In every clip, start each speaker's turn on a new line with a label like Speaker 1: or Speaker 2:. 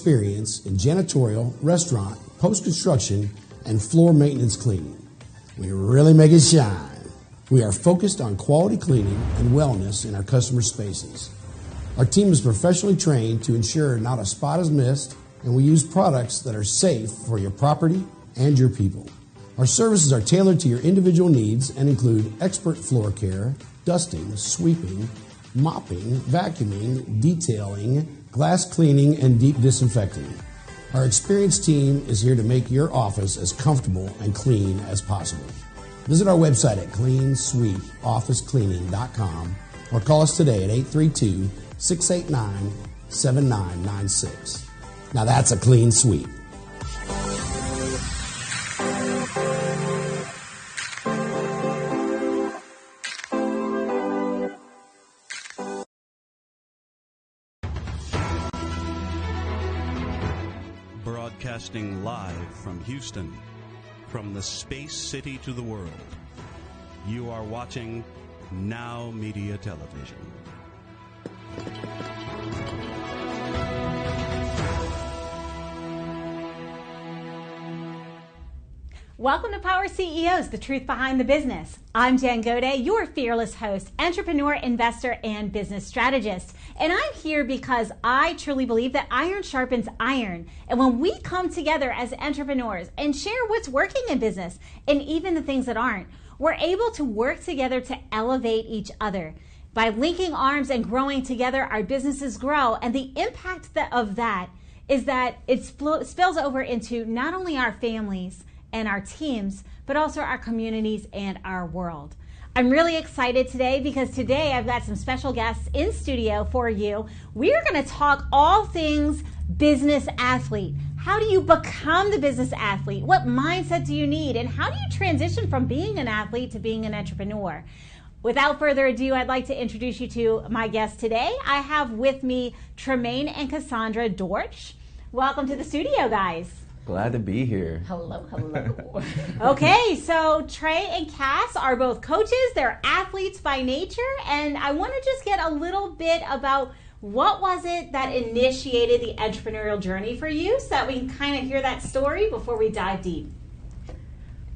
Speaker 1: experience in janitorial, restaurant, post-construction, and floor maintenance cleaning. We really make it shine. We are focused on quality cleaning and wellness in our customer spaces. Our team is professionally trained to ensure not a spot is missed, and we use products that are safe for your property and your people. Our services are tailored to your individual needs and include expert floor care, dusting, sweeping, mopping, vacuuming, detailing, glass cleaning, and deep disinfecting. Our experienced team is here to make your office as comfortable and clean as possible. Visit our website at cleansweepofficecleaning.com or call us today at 832-689-7996. Now that's a clean sweep.
Speaker 2: Broadcasting live from Houston, from the space city to the world. You are watching NowMedia Television.
Speaker 3: Welcome to Power CEOs, the truth behind the business. I'm Jen Gaudet, your fearless host, entrepreneur, investor, and business strategist. And I'm here because I truly believe that iron sharpens iron. And when we come together as entrepreneurs and share what's working in business and even the things that aren't, we're able to work together to elevate each other. By linking arms and growing together, our businesses grow. And the impact of that is that it spills over into not only our families and our teams, but also our communities and our world. I'm really excited today because today I've got some special guests in studio for you. We are going to talk all things business athlete. How do you become the business athlete? What mindset do you need? And how do you transition from being an athlete to being an entrepreneur? Without further ado, I'd like to introduce you to my guests today. I have with me Tremaine and Cassandra Dortch. Welcome to the studio, guys.
Speaker 4: Glad to be here.
Speaker 3: Hello, hello. Okay, so Trey and Cass are both coaches. They're athletes by nature. And I want to just get a little bit about what was it that initiated the entrepreneurial journey for you so that we can kind of hear that story before we dive deep.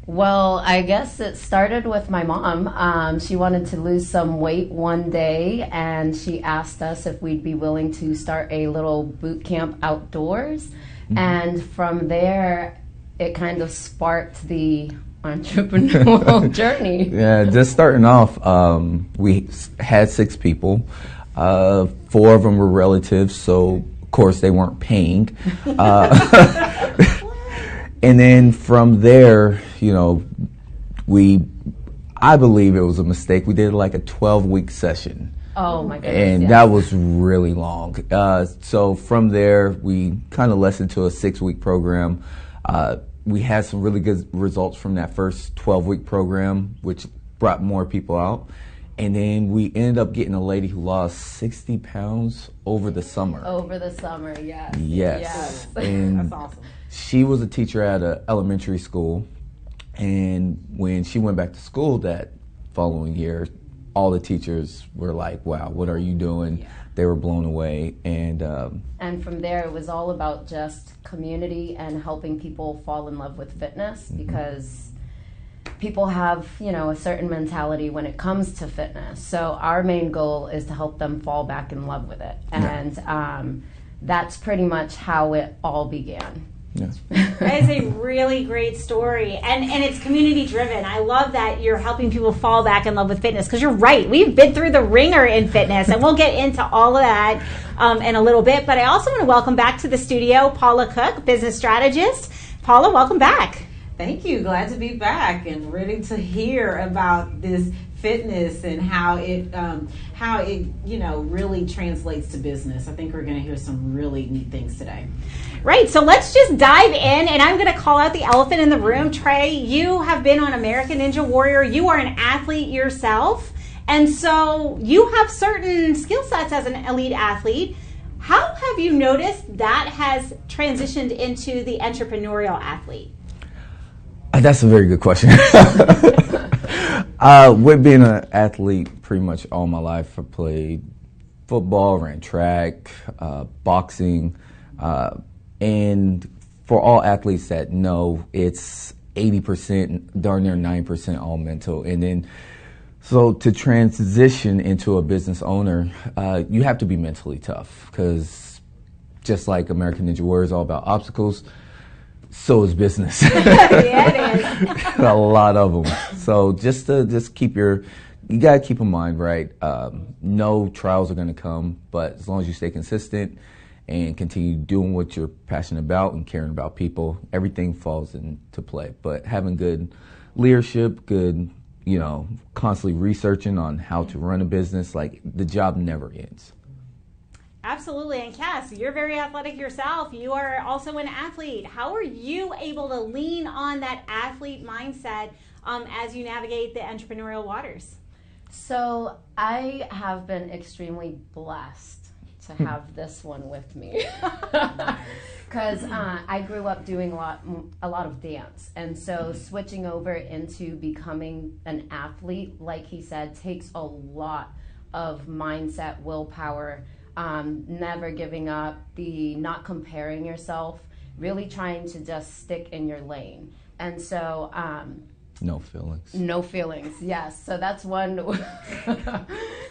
Speaker 5: Well, I guess it started with my mom. She wanted to lose some weight one day, and she asked us if we'd be willing to start a little boot camp outdoors. And from there, it kind of sparked the entrepreneurial journey.
Speaker 4: Yeah, just starting off, we had 6 people. 4 of them were relatives, so of course they weren't paying. And then from there, you know, I believe it was a mistake. We did like a 12-week session.
Speaker 5: Oh my goodness!
Speaker 4: And that was really long. So from there, we kind of lessened to a 6-week program. We had some really good results from that first 12-week program, which brought more people out. And then we ended up getting a lady who lost 60 pounds over the summer.
Speaker 5: Over the summer, yes.
Speaker 4: Yes. And
Speaker 3: that's awesome.
Speaker 4: She was a teacher at an elementary school. And when she went back to school that following year, all the teachers were like, wow, what are you doing? Yeah. They were blown away. And
Speaker 5: from there, it was all about just community and helping people fall in love with fitness, because people have, you know, a certain mentality when it comes to fitness. So our main goal is to help them fall back in love with it. And that's pretty much how it all began.
Speaker 4: Yes.
Speaker 3: That is a really great story, and it's community driven. I love that you're helping people fall back in love with fitness, because you're right, we've been through the ringer in fitness, and we'll get into all of that in a little bit. But I also want to welcome back to the studio Paula Cook, business strategist. Paula, welcome back.
Speaker 6: Thank you. Glad to be back and ready to hear about this fitness and how it really translates to business. I think we're going to hear some really neat things today.
Speaker 3: Right, so let's just dive in, and I'm going to call out the elephant in the room. Trey, you have been on American Ninja Warrior. You are an athlete yourself, and so you have certain skill sets as an elite athlete. How have you noticed that has transitioned into the entrepreneurial athlete?
Speaker 4: That's a very good question. With being an athlete pretty much all my life, I played football, ran track, boxing, And for all athletes that know, it's 80%, darn near 9% all mental. And then, so to transition into a business owner, you have to be mentally tough, because just like American Ninja Warrior is all about obstacles, so is business.
Speaker 3: Yeah, it is.
Speaker 4: A lot of them. So just keep you gotta keep in mind, right? No, trials are gonna come, but as long as you stay consistent and continue doing what you're passionate about and caring about people, everything falls into play. But having good leadership, good, constantly researching on how to run a business, like, the job never ends.
Speaker 3: Absolutely. And Cass, you're very athletic yourself. You are also an athlete. How are you able to lean on that athlete mindset as you navigate the entrepreneurial waters?
Speaker 5: So I have been extremely blessed to have this one with me, because I grew up doing a lot of dance, and so switching over into becoming an athlete, like he said, takes a lot of mindset, willpower, never giving up, the not comparing yourself, really trying to just stick in your lane. And so
Speaker 4: no feelings.
Speaker 5: No feelings, yes. So that's one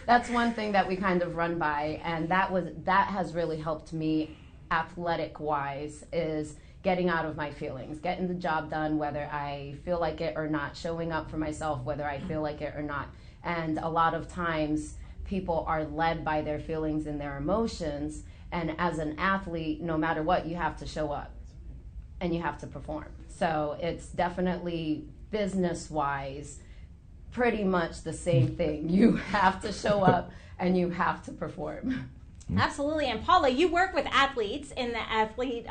Speaker 5: that's one thing that we kind of run by, and that has really helped me athletic wise, is getting out of my feelings, getting the job done whether I feel like it or not, showing up for myself whether I feel like it or not. And a lot of times people are led by their feelings and their emotions, and as an athlete, no matter what, you have to show up and you have to perform. So it's definitely business-wise pretty much the same thing. You have to show up and you have to perform.
Speaker 3: Absolutely. And Paula, you work with athletes in the athlete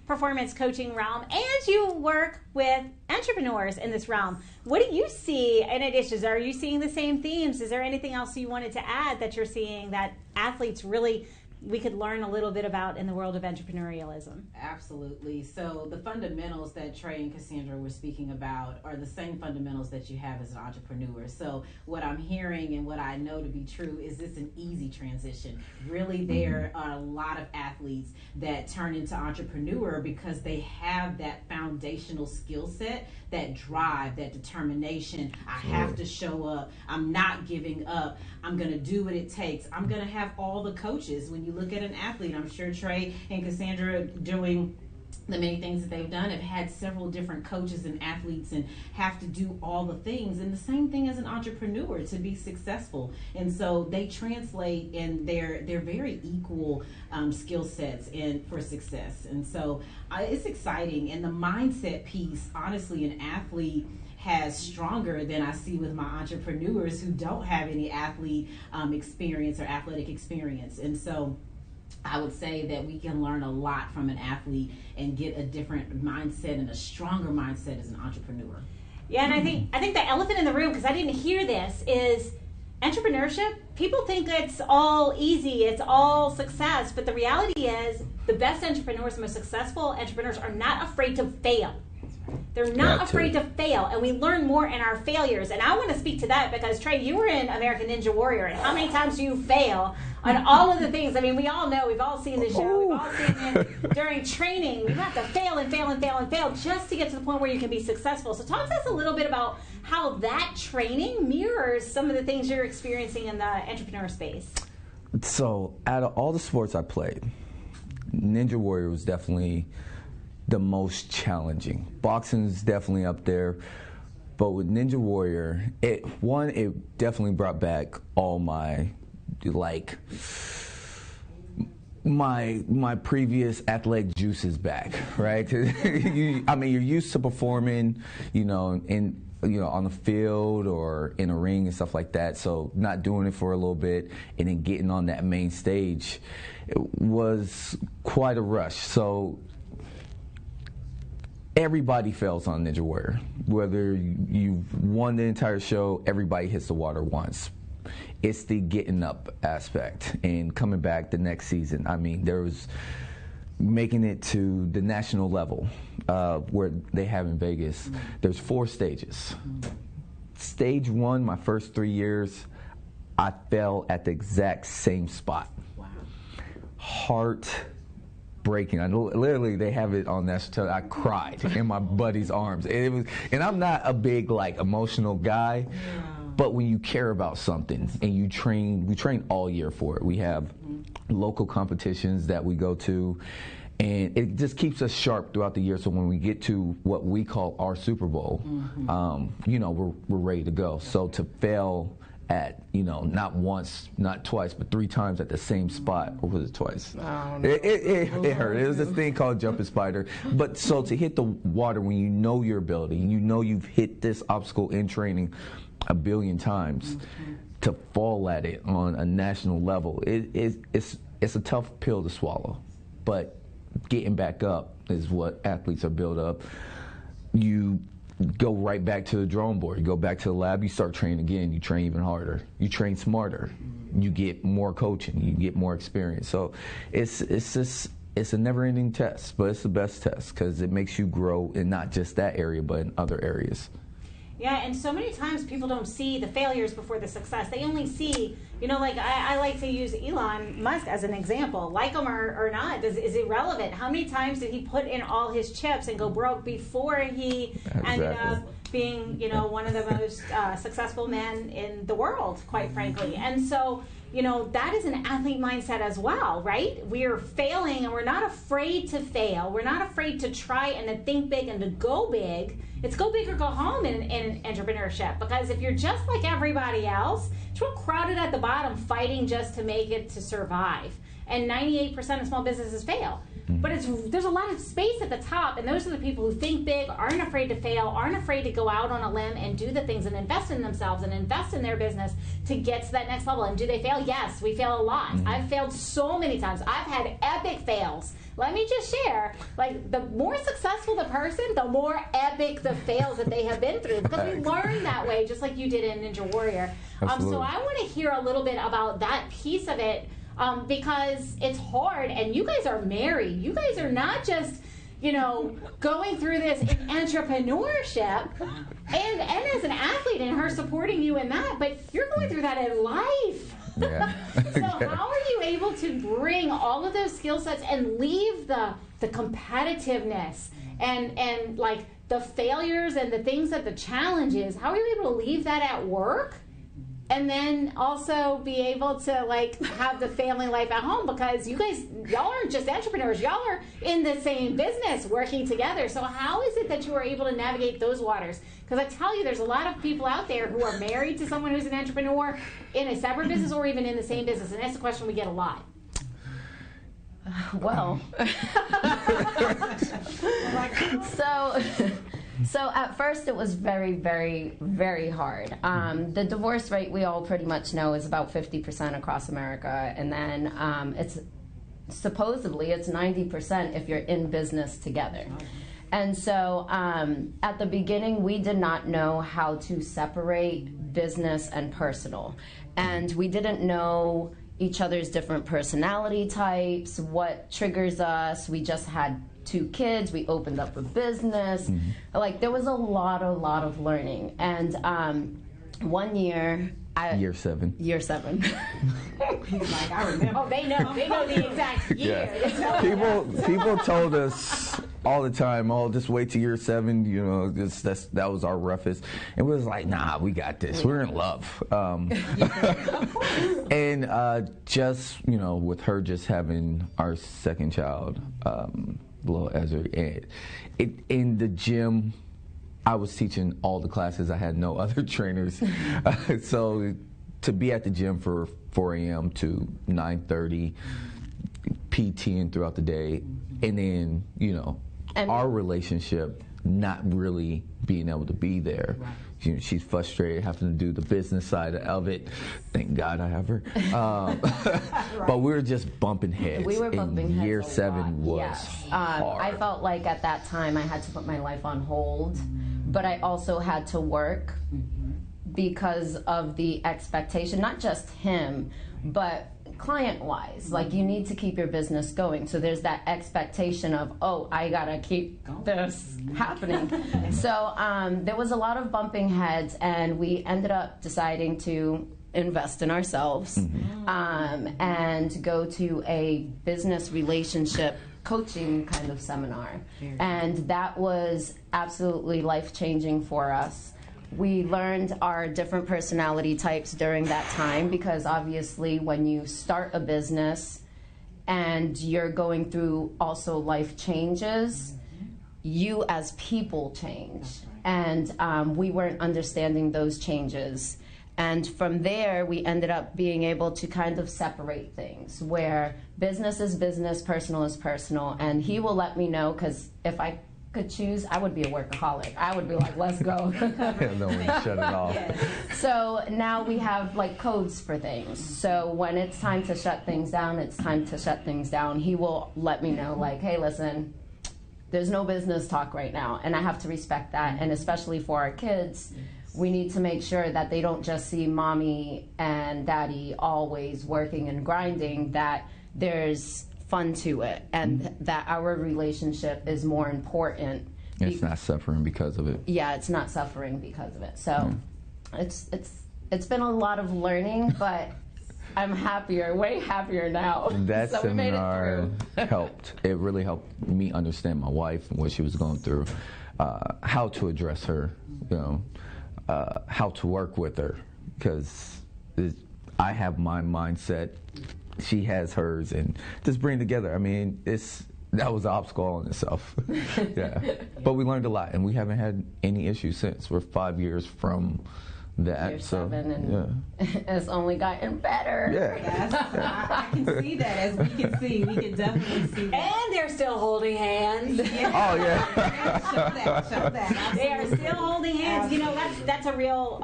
Speaker 3: performance coaching realm, and you work with entrepreneurs in this realm. What do you see in addition? Are you seeing the same themes? Is there anything else you wanted to add that you're seeing that athletes really, we could learn a little bit about in the world of entrepreneurialism?
Speaker 6: Absolutely. So the fundamentals that Trey and Cassandra were speaking about are the same fundamentals that you have as an entrepreneur. So what I'm hearing and what I know to be true is this an easy transition. Really, there are a lot of athletes that turn into entrepreneur because they have that foundational skill set, that drive, that determination. I have to show up. I'm not giving up. I'm going to do what it takes. I'm going to have all the coaches. When you look at an athlete, I'm sure Trey and Cassandra, doing the many things that they've done, have had several different coaches and athletes and have to do all the things. And the same thing as an entrepreneur to be successful. And so they translate in their very equal skill sets and for success. And so it's exciting. And the mindset piece, honestly, an athlete has stronger than I see with my entrepreneurs who don't have any athlete experience or athletic experience. And so I would say that we can learn a lot from an athlete and get a different mindset and a stronger mindset as an entrepreneur.
Speaker 3: Yeah, and I think the elephant in the room, because I didn't hear this, is entrepreneurship. People think it's all easy, it's all success, but the reality is the best entrepreneurs, the most successful entrepreneurs are not afraid to fail. They're not afraid to fail, and we learn more in our failures. And I want to speak to that because, Trey, you were in American Ninja Warrior, and how many times do you fail on all of the things? I mean, we all know, we've all seen the show, we've all seen it during training. You have to fail and fail and fail and fail just to get to the point where you can be successful. So talk to us a little bit about how that training mirrors some of the things you're experiencing in the entrepreneur space.
Speaker 4: So out of all the sports I played, Ninja Warrior was definitely the most challenging. Boxing is definitely up there, but with Ninja Warrior, it definitely brought back all my my previous athletic juices back, right? I mean, you're used to performing, on the field or in a ring and stuff like that. So not doing it for a little bit and then getting on that main stage, it was quite a rush. So everybody fails on Ninja Warrior. Whether you've won the entire show, everybody hits the water once. It's the getting up aspect and coming back the next season. I mean, there was making it to the national level where they have in Vegas. There's 4 stages. Stage 1, my first 3 years, I fell at the exact same spot.
Speaker 6: Wow.
Speaker 4: Heart breaking. Literally, they have it on national television. I cried in my buddy's arms. And I'm not a big, like, emotional guy, but when you care about something and we train all year for it. We have local competitions that we go to, and it just keeps us sharp throughout the year. So when we get to what we call our Super Bowl, we're ready to go. So to fail at, not once, not twice, but 3 times at the same spot, or was it twice? Oh, no. It hurt. It was this thing called jumping spider. But so to hit the water when you know your ability, you've hit this obstacle in training a billion times, to fall at it on a national level, it's a tough pill to swallow. But getting back up is what athletes are built up. You go right back to the drawing board. You go back to the lab. You start training again. You train even harder. You train smarter. You get more coaching. You get more experience. So it's a never-ending test, but it's the best test because it makes you grow in not just that area, but in other areas.
Speaker 3: Yeah, and so many times people don't see the failures before the success. They only see, I like to use Elon Musk as an example. Like him or not is irrelevant. How many times did he put in all his chips and go broke before he ended up being, one of the most successful men in the world, quite frankly. And so, that is an athlete mindset as well, right? We're failing and we're not afraid to fail. We're not afraid to try and to think big and to go big. It's go big or go home in entrepreneurship, because if you're just like everybody else, it's real crowded at the bottom fighting just to make it to survive. And 98% of small businesses fail. But there's a lot of space at the top, and those are the people who think big, aren't afraid to fail, aren't afraid to go out on a limb and do the things and invest in themselves and invest in their business to get to that next level. And do they fail? Yes, we fail a lot. I've failed so many times. I've had epic fails. Let me just share, like, the more successful the person, the more epic the fails that they have been through, because we learn that way, just like you did in Ninja Warrior. So I want to hear a little bit about that piece of it, because it's hard, and you guys are married. You guys are not just, going through this in entrepreneurship and as an athlete, and her supporting you in that, but you're going through that in life.
Speaker 4: Yeah.
Speaker 3: So how are you able to bring all of those skill sets and leave the competitiveness and like the failures and the things that the challenges, how are you able to leave that at work and then also be able to like have the family life at home? Because y'all aren't just entrepreneurs, y'all are in the same business working together. So how is it that you are able to navigate those waters? Because I tell you, there's a lot of people out there who are married to someone who's an entrepreneur in a separate business or even in the same business, and that's a question we get a lot.
Speaker 5: Well, so at first it was very, very, very hard. The divorce rate, we all pretty much know, is about 50% across America, and then it's 90% if you're in business together. And so at the beginning, we did not know how to separate business and personal, and we didn't know each other's different personality types, what triggers us. We just had 2 kids. We opened up a business. Like, there was a lot of learning. And one year,
Speaker 4: Year 7.
Speaker 5: He's like,
Speaker 6: I remember.
Speaker 3: Oh, they know the exact year.
Speaker 4: Yeah. People told us all the time, just wait till year 7, that was our roughest. And we was like, nah, we got this. We're in love. And just, with her just having our second child, little Ezra, in the gym, I was teaching all the classes. I had no other trainers. So to be at the gym for 4 a.m. to 9:30, PTing throughout the day, and then, our relationship not really being able to be there. Right. She's frustrated having to do the business side of it. Thank God I have her. Right. But we were just bumping heads.
Speaker 5: We were bumping heads.
Speaker 4: Year 7 was hard.
Speaker 5: I felt like at that time I had to put my life on hold, but I also had to work because of the expectation, not just him, but client-wise. Like, you need to keep your business going. So there's that expectation of, I gotta keep this happening. So there was a lot of bumping heads, and we ended up deciding to invest in ourselves and go to a business relationship coaching kind of seminar. And that was absolutely life-changing for us. We learned our different personality types during that time, because obviously when you start a business and you're going through also life changes, you as people change. And we weren't understanding those changes. And from there, we ended up being able to kind of separate things, where business is business, personal is personal. And he will let me know, because if I could choose, I would be a workaholic. I would be like, let's go.
Speaker 4: No one shut it off.
Speaker 5: So now we have like codes for things. So when it's time to shut things down, it's time to shut things down. He will let me know, like, hey, listen, there's no business talk right now. And I have to respect that. And especially for our kids, we need to make sure that they don't just see mommy and daddy always working and grinding, that there's fun to it, and that our relationship is more important.
Speaker 4: It's not suffering because of it.
Speaker 5: Yeah, it's not suffering because of it. So it's been a lot of learning, but I'm happier, way happier now.
Speaker 4: That
Speaker 5: so
Speaker 4: seminar helped. It really helped me understand my wife and what she was going through, how to address her, how to work with her, because I have my mindset, she has hers, and just bring together. I mean, that was an obstacle in itself. Yeah, but we learned a lot, and we haven't had any issues since. We're 5 years from that.
Speaker 5: Year 7, and it's only gotten better.
Speaker 6: I can see that, as we can see. We can definitely see that.
Speaker 3: And they're still holding hands.
Speaker 4: Oh, yeah.
Speaker 6: Show that.
Speaker 3: They are still holding hands. You know, that's a real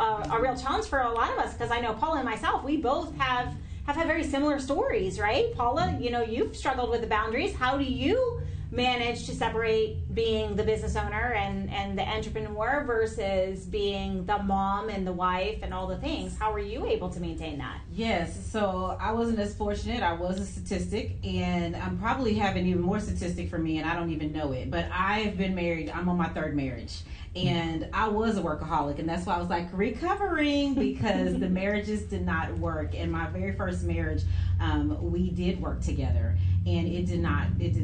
Speaker 3: challenge for a lot of us, because I know Paula and myself, we both have had very similar stories, right? Paula, you've struggled with the boundaries. How do you manage to separate being the business owner and the entrepreneur versus being the mom and the wife and all the things? How were you able to maintain that?
Speaker 6: Yes, so I wasn't as fortunate. I was a statistic, and I'm probably having even more statistic for me, and I don't even know it. But I've been married. I'm on my 3rd marriage. And I was a workaholic, and that's why I was like recovering, because the marriages did not work. In my very first marriage, we did work together, and it did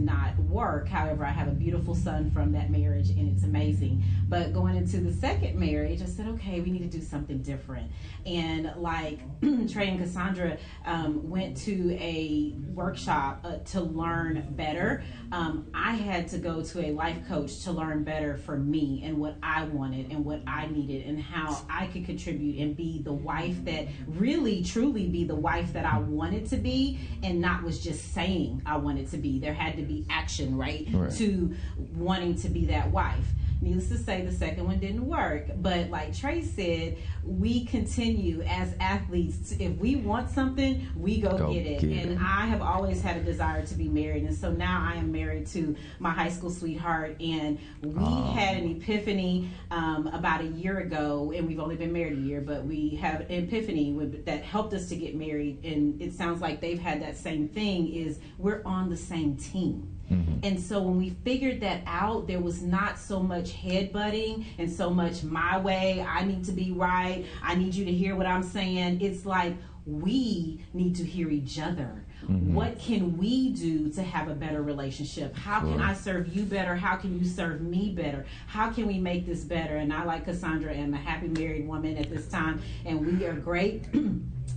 Speaker 6: not work. However, I have a beautiful son from that marriage, and it's amazing. But going into the 2nd marriage, I said, okay, we need to do something different. And like Trey and Cassandra went to a workshop to learn better. I had to go to a life coach to learn better for me and what I wanted and what I needed, and how I could contribute and be the wife that really truly be the wife that I wanted to be, and not was just saying I wanted to be. There had to be action, right? To wanting to be that wife. Needless to say, the 2nd one didn't work. But like Trey said, we continue as athletes. If we want something, we go get it. And I have always had a desire to be married. And so now I am married to my high school sweetheart. And we had an epiphany about a year ago. And we've only been married a year, but we have an epiphany that helped us to get married. And it sounds like they've had that same thing, is we're on the same team. And so when we figured that out, there was not so much headbutting and so much my way, I need to be right, I need you to hear what I'm saying. It's like, we need to hear each other. What can we do to have a better relationship? How can I serve you better? How can you serve me better? How can we make this better? And I, like Cassandra, am a happy married woman at this time, and we are great.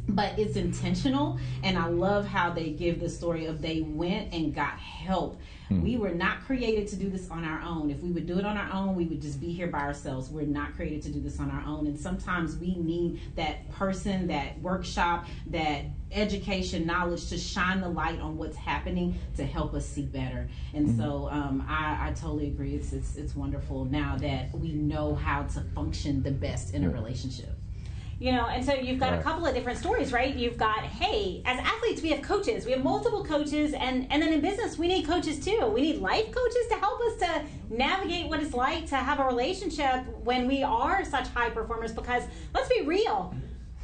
Speaker 6: But it's intentional, and I love how they give the story of they went and got help. We were not created to do this on our own. If we would do it on our own, we would just be here by ourselves. We're not created to do this on our own. And sometimes we need that person, that workshop, that education, knowledge to shine the light on what's happening to help us see better. And so I totally agree. It's wonderful now that we know how to function the best in a relationship.
Speaker 3: And so you've got a couple of different stories, right? You've got, hey, as athletes, we have coaches. We have multiple coaches. And then in business, we need coaches too. We need life coaches to help us to navigate what it's like to have a relationship when we are such high performers. Because let's be real,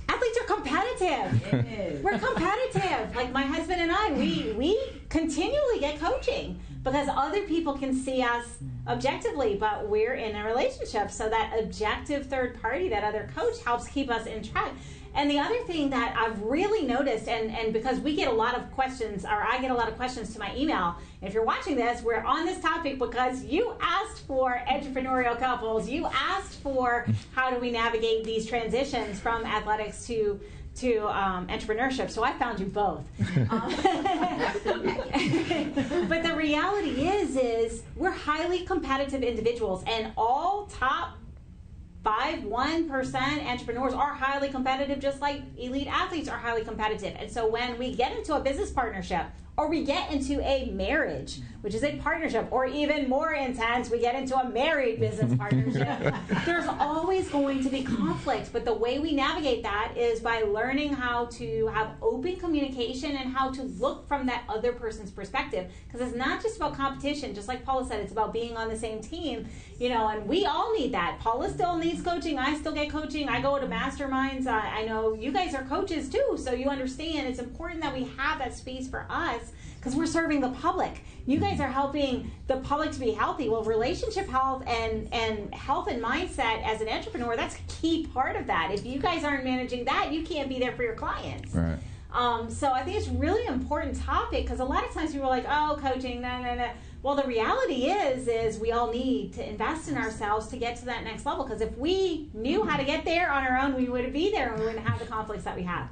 Speaker 3: athletes are competitive.
Speaker 6: Yes.
Speaker 3: We're competitive. Like my husband and I, we continually get coaching because other people can see us objectively, but we're in a relationship. So that objective third party, that other coach, helps keep us in track. And the other thing that I've really noticed, and because we get a lot of questions, or I get a lot of questions to my email, and if you're watching this, we're on this topic because you asked for entrepreneurial couples. You asked for how do we navigate these transitions from athletics to entrepreneurship. So I found you both. But the reality is we're highly competitive individuals, and all top 1% entrepreneurs are highly competitive, just like elite athletes are highly competitive. And so when we get into a business partnership, or we get into a marriage, which is a partnership, or even more intense, we get into a married business partnership, there's always going to be conflict. But the way we navigate that is by learning how to have open communication and how to look from that other person's perspective. Because it's not just about competition, just like Paula said, it's about being on the same team, and we all need that. Paula still needs coaching, I still get coaching, I go to masterminds, I know you guys are coaches too, so you understand it's important that we have that space for us, because we're serving the public. You guys are helping the public to be healthy. Well, relationship health and health and mindset as an entrepreneur, that's a key part of that. If you guys aren't managing that, you can't be there for your clients.
Speaker 4: Right.
Speaker 3: So I think it's a really important topic, because a lot of times people are like, oh, coaching, no. Well, the reality is we all need to invest in ourselves to get to that next level, because if we knew how to get there on our own, we wouldn't be there and we wouldn't have the conflicts that we have.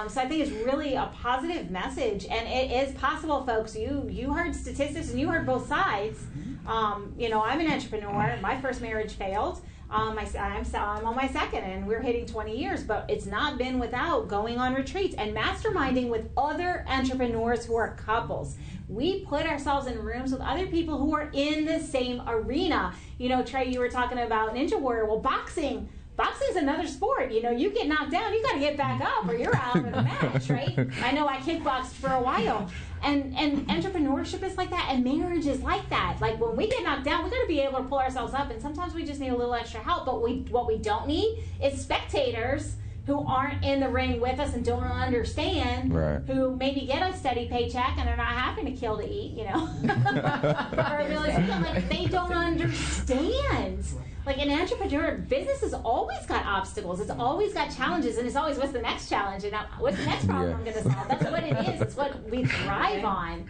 Speaker 3: So I think it's really a positive message, and it is possible, folks. You heard statistics and you heard both sides. I'm an entrepreneur. My first marriage failed. I'm on my second, and we're hitting 20 years, but it's not been without going on retreats and masterminding with other entrepreneurs who are couples. We put ourselves in rooms with other people who are in the same arena. Trey, you were talking about Ninja Warrior. Well, boxing's another sport. You get knocked down, you got to get back up or you're out of the match, right? I know I kickboxed for a while. And entrepreneurship is like that, and marriage is like that. Like when we get knocked down, we got to be able to pull ourselves up, and sometimes we just need a little extra help. But what we don't need is spectators who aren't in the ring with us and don't understand, right, who maybe get a steady paycheck and they're not having to kill to eat, or like they don't understand. Like an entrepreneur, business has always got obstacles. It's always got challenges, and it's always, what's the next challenge, and what's the next problem I'm going to solve. That's what it is. It's what we thrive on.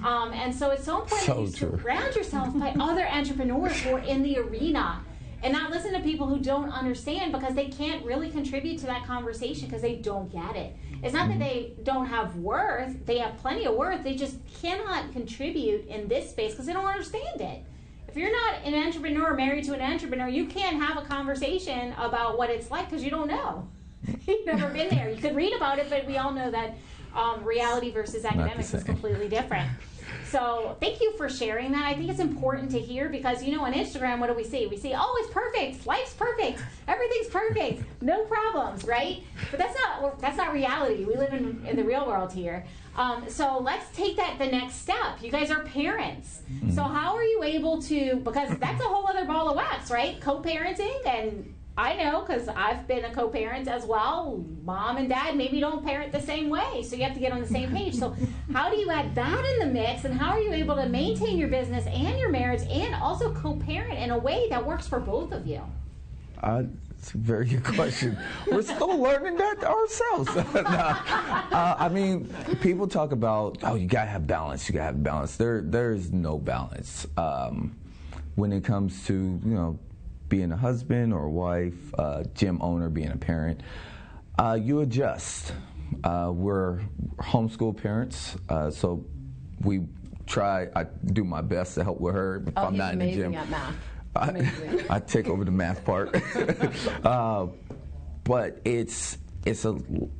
Speaker 3: And so it's so important that you surround yourself by other entrepreneurs who are in the arena, and not listen to people who don't understand, because they can't really contribute to that conversation because they don't get it. It's not that they don't have worth. They have plenty of worth. They just cannot contribute in this space because they don't understand it. If you're not an entrepreneur married to an entrepreneur, you can't have a conversation about what it's like because you don't know. You've never been there. You could read about it, but we all know that reality versus academics is completely different. So thank you for sharing that. I think it's important to hear, because on Instagram, what do we see? We see, oh, it's perfect, life's perfect, everything's perfect, no problems, right? But that's not reality. We live in the real world here. So let's take that the next step. You guys are parents. So how are you able to, because that's a whole other ball of wax, right? Co-parenting, and I know because I've been a co-parent as well. Mom and dad maybe don't parent the same way, so you have to get on the same page. So how do you add that in the mix, and how are you able to maintain your business and your marriage and also co-parent in a way that works for both of you?
Speaker 4: It's a very good question. We're still learning that ourselves. I mean, people talk about, oh, you gotta have balance. You gotta have balance. There is no balance when it comes to being a husband or a wife, gym owner, being a parent. You adjust. We're homeschool parents, so we try. I do my best to help with her if I'm not in the gym.
Speaker 5: At math.
Speaker 4: I take over the math part, but it's a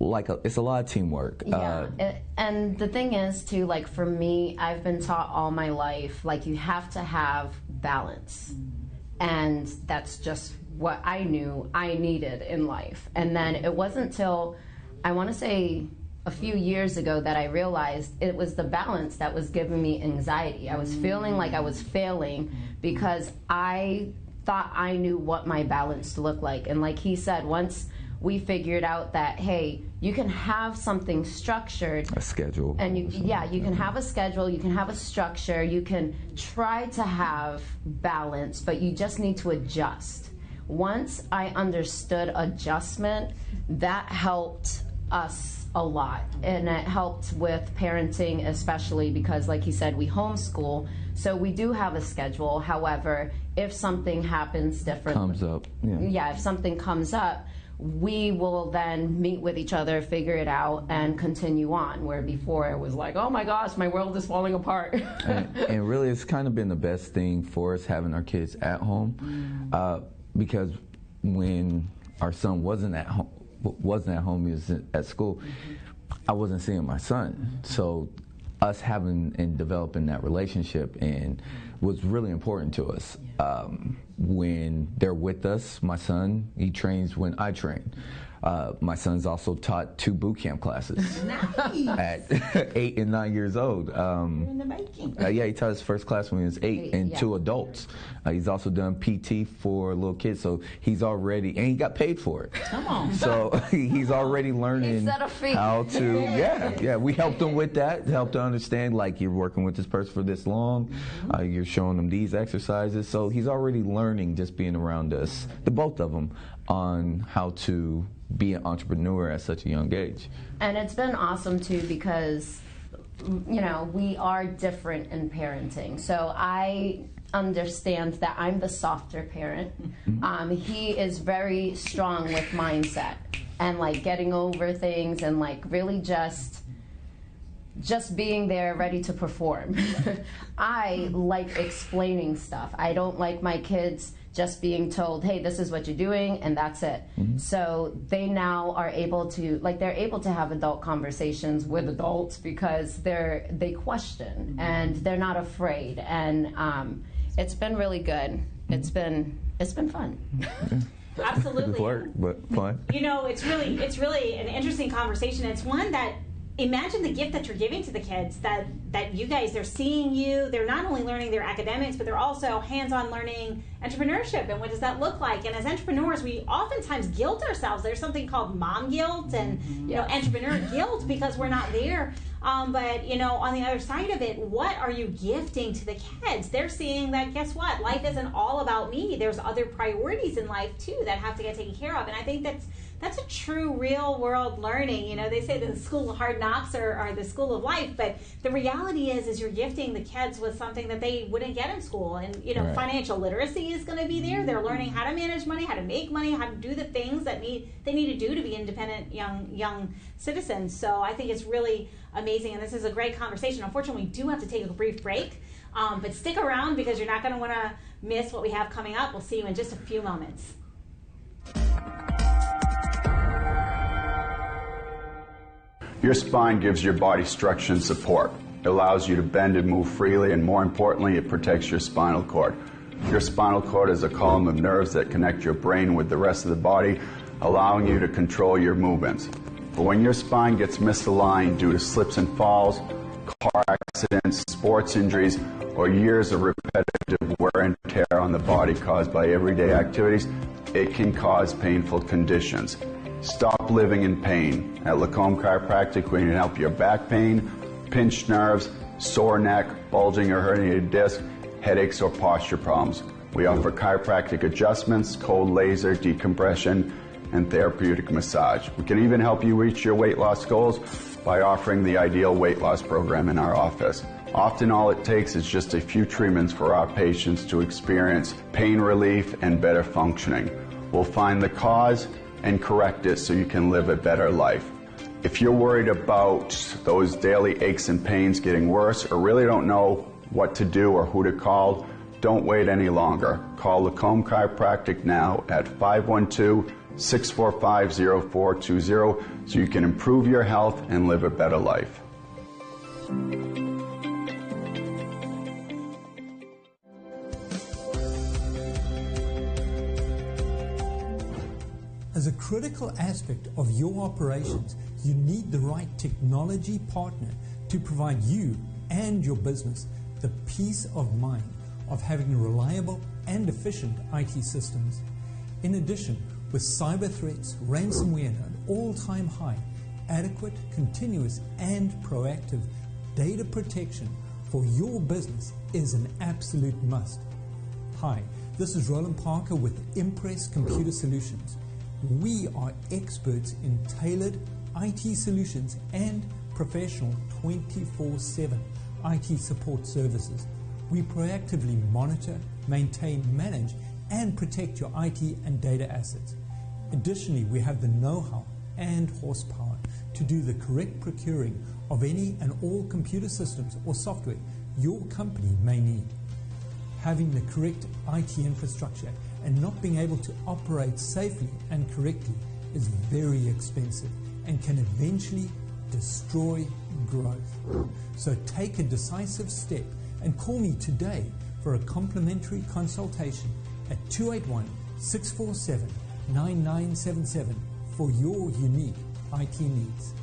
Speaker 4: lot of teamwork.
Speaker 5: Yeah, and the thing is too, like for me, I've been taught all my life, like you have to have balance, and that's just what I knew I needed in life. And then it wasn't till I want to say a few years ago that I realized it was the balance that was giving me anxiety. I was feeling like I was failing because I thought I knew what my balance looked like. And like he said, once we figured out that, hey, you can have something structured.
Speaker 4: A schedule.
Speaker 5: And you can have a schedule, you can have a structure, you can try to have balance, but you just need to adjust. once I understood adjustment, that helped us a lot, and it helped with parenting, especially because, like you said, we homeschool, so we do have a schedule. However, if something happens different, if something comes up, we will then meet with each other, figure it out, and continue on. Where before it was like, oh my gosh, my world is falling apart.
Speaker 4: and really, it's kind of been the best thing for us having our kids at home, because when our son wasn't at home, he was at school, I wasn't seeing my son. So us having and developing that relationship and was really important to us. When they're with us, my son, he trains when I train. My son's also taught 2 boot camp classes at 8 and 9 years old.
Speaker 6: You're in the making.
Speaker 4: He taught his first class when he was 8 and 2 adults. He's also done PT for little kids, so he's already, and he got paid for it.
Speaker 6: Come on.
Speaker 4: So he's already learning how to, we helped him with that, helped him understand, like, you're working with this person for this long, you're showing him these exercises, so he's already learning just being around us, the both of them, on how to be an entrepreneur at such a young age. And
Speaker 5: it's been awesome too, because we are different in parenting. So I understand that I'm the softer parent. He is very strong with mindset and like getting over things and like really just being there ready to perform. I like explaining stuff. I don't like my kids just being told, hey, this is what you're doing, and that's it. So they now are able to, they're able to have adult conversations with adults because they question and they're not afraid. And it's been really good. It's been fun.
Speaker 3: Absolutely.
Speaker 4: Work, but fun.
Speaker 3: It's really an interesting conversation. It's one that, imagine the gift that you're giving to the kids, that you guys, they're seeing you, they're not only learning their academics, but they're also hands-on learning entrepreneurship, and what does that look like? And as entrepreneurs, we oftentimes guilt ourselves. There's something called mom guilt and entrepreneur guilt because we're not there. But on the other side of it, what are you gifting to the kids? They're seeing that, guess what? Life isn't all about me. There's other priorities in life too that have to get taken care of. And I think that's a true real world learning. They say that the school of hard knocks are the school of life, but the reality is you're gifting the kids with something that they wouldn't get in school. And financial literacy is going to be there. They're learning how to manage money, how to make money, how to do the things that they need to do to be independent young citizens. So I think it's really amazing, and this is a great conversation. Unfortunately, we do have to take a brief break, but stick around because you're not going to want to miss what we have coming up. We'll see you in just a few moments.
Speaker 7: Your spine gives your body structure and support. It allows you to bend and move freely, and more importantly, it protects your spinal cord. Your spinal cord is a column of nerves that connect your brain with the rest of the body, allowing you to control your movements. But when your spine gets misaligned due to slips and falls, car accidents, sports injuries, or years of repetitive wear and tear on the body caused by everyday activities, it can cause painful conditions. Stop living in pain. At Lacombe Chiropractic, we can help your back pain, pinched nerves, sore neck, bulging or herniated disc, headaches, or posture problems. We offer chiropractic adjustments, cold laser, decompression, and therapeutic massage. We can even help you reach your weight loss goals by offering the Ideal Weight Loss Program in our office. Often all it takes is just a few treatments for our patients to experience pain relief and better functioning. We'll find the cause and correct it so you can live a better life. If you're worried about those daily aches and pains getting worse or really don't know what to do or who to call, don't wait any longer. Call Lacombe Chiropractic now at 512-645-0420 so you can improve your health and live a better life.
Speaker 8: As a critical aspect of your operations, you need the right technology partner to provide you and your business the peace of mind of having reliable and efficient IT systems. In addition, with cyber threats, ransomware at an all-time high, adequate, continuous, and proactive data protection for your business is an absolute must. Hi, this is Roland Parker with Impress Computer Solutions. We are experts in tailored IT solutions and professional 24/7 IT support services. We proactively monitor, maintain, manage, and protect your IT and data assets. Additionally, we have the know-how and horsepower to do the correct procuring of any and all computer systems or software your company may need. Having the correct IT infrastructure and not being able to operate safely and correctly is very expensive and can eventually destroy growth. So take a decisive step and call me today for a complimentary consultation at 281-647-9977 for your unique IT needs.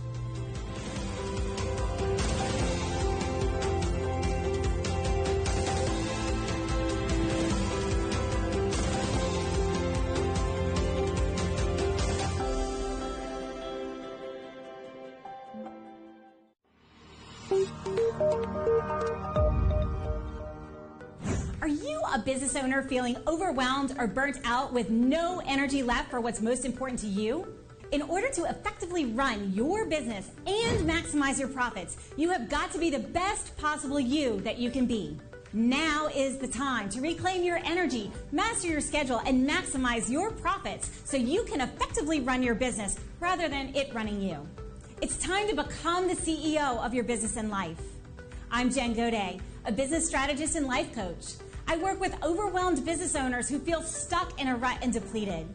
Speaker 3: Are you a business owner feeling overwhelmed or burnt out with no energy left for what's most important to you? In order to effectively run your business and maximize your profits, you have got to be the best possible you that you can be. Now is the time to reclaim your energy, master your schedule, and maximize your profits so you can effectively run your business rather than it running you. It's time to become the CEO of your business and life. I'm Jen Gaudet, a business strategist and life coach. I work with overwhelmed business owners who feel stuck in a rut and depleted.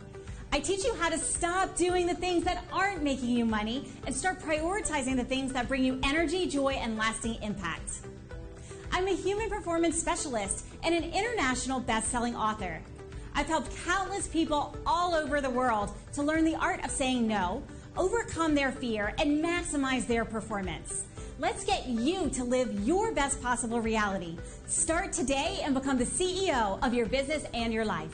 Speaker 3: I teach you how to stop doing the things that aren't making you money and start prioritizing the things that bring you energy, joy, and lasting impact. I'm a human performance specialist and an international best-selling author. I've helped countless people all over the world to learn the art of saying no, overcome their fear, and maximize their performance. Let's get you to live your best possible reality. Start today and become the CEO of your business and your life.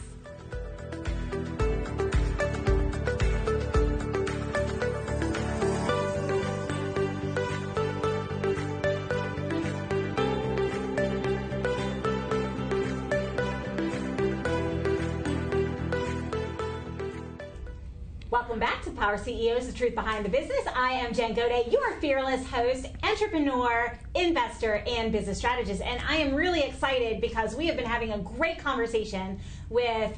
Speaker 3: Welcome back to Power CEOs, the truth behind the business. I am Jen Gaudet, your fearless host, entrepreneur, investor, and business strategist. And I am really excited because we have been having a great conversation with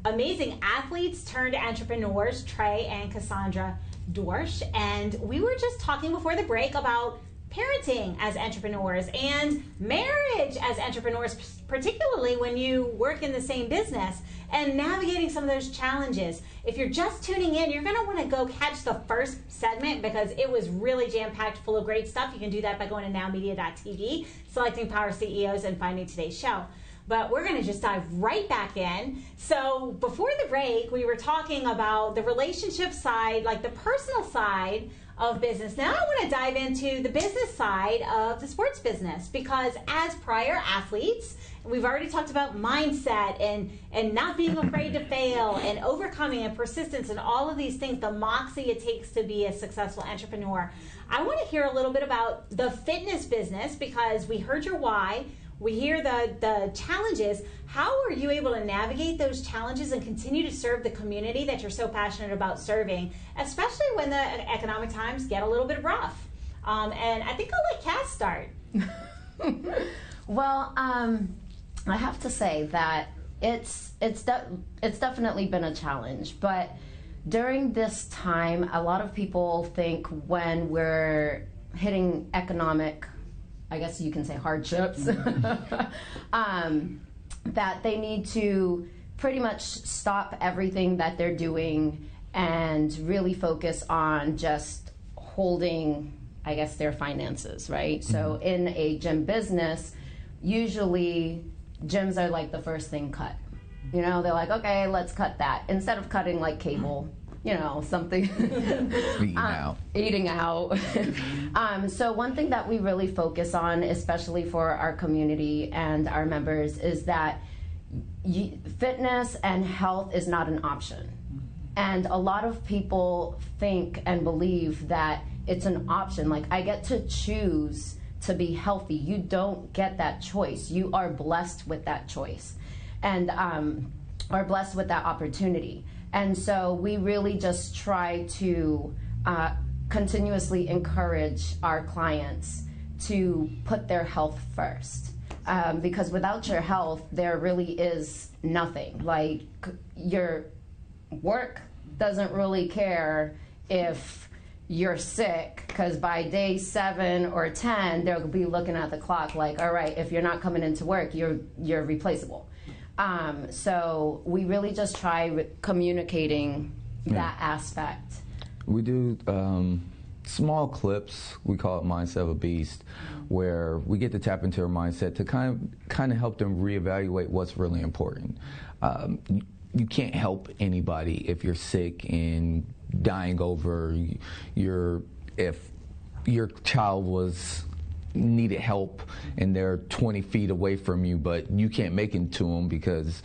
Speaker 3: amazing athletes turned entrepreneurs, Trey and Cassandra Dorsch. And we were just talking before the break about parenting as entrepreneurs and marriage as entrepreneurs, particularly when you work in the same business, and navigating some of those challenges. If you're just tuning in, you're going to want to go catch the first segment because it was really jam-packed full of great stuff. You can do that by going to NowMedia.tv, selecting Power CEOs, and finding today's show. But we're going to just dive right back in. So before the break, we were talking about the relationship side, like the personal side of business. Now I want to dive into the business side of the sports business, because as prior athletes, we've already talked about mindset and not being afraid to fail and overcoming and persistence and all of these things, the moxie it takes to be a successful entrepreneur. I want to hear a little bit about the fitness business, because we heard your why. We hear the challenges. How are you able to navigate those challenges and continue to serve the community that you're so passionate about serving, especially when the economic times get a little bit rough? And I think I'll let Cass start.
Speaker 5: Well, I have to say that it's definitely been a challenge, but during this time, a lot of people think when we're hitting economic, I guess you can say, hardships, that they need to pretty much stop everything that they're doing and really focus on just holding, I guess, their finances, right? Mm-hmm. So in a gym business, usually gyms are like the first thing cut. You know, they're like, okay, let's cut that. Instead of cutting like cable, you know, something. Eating out. So one thing that we really focus on, especially for our community and our members, is that fitness and health is not an option. And a lot of people think and believe that it's an option. Like, I get to choose to be healthy. You don't get that choice. You are blessed with that choice. and are blessed with that opportunity. And so we really just try to continuously encourage our clients to put their health first. Because without your health, there really is nothing. Like, your work doesn't really care if you're sick, because by day 7 or 10, they'll be looking at the clock like, all right, if you're not coming into work, you're replaceable. So we really just try communicating that aspect.
Speaker 4: We do small clips, we call it Mindset of a Beast, where we get to tap into their mindset to kind of help them reevaluate what's really important. You can't help anybody if you're sick and dying over if your child needed help and they're 20 feet away from you, but you can't make it to them because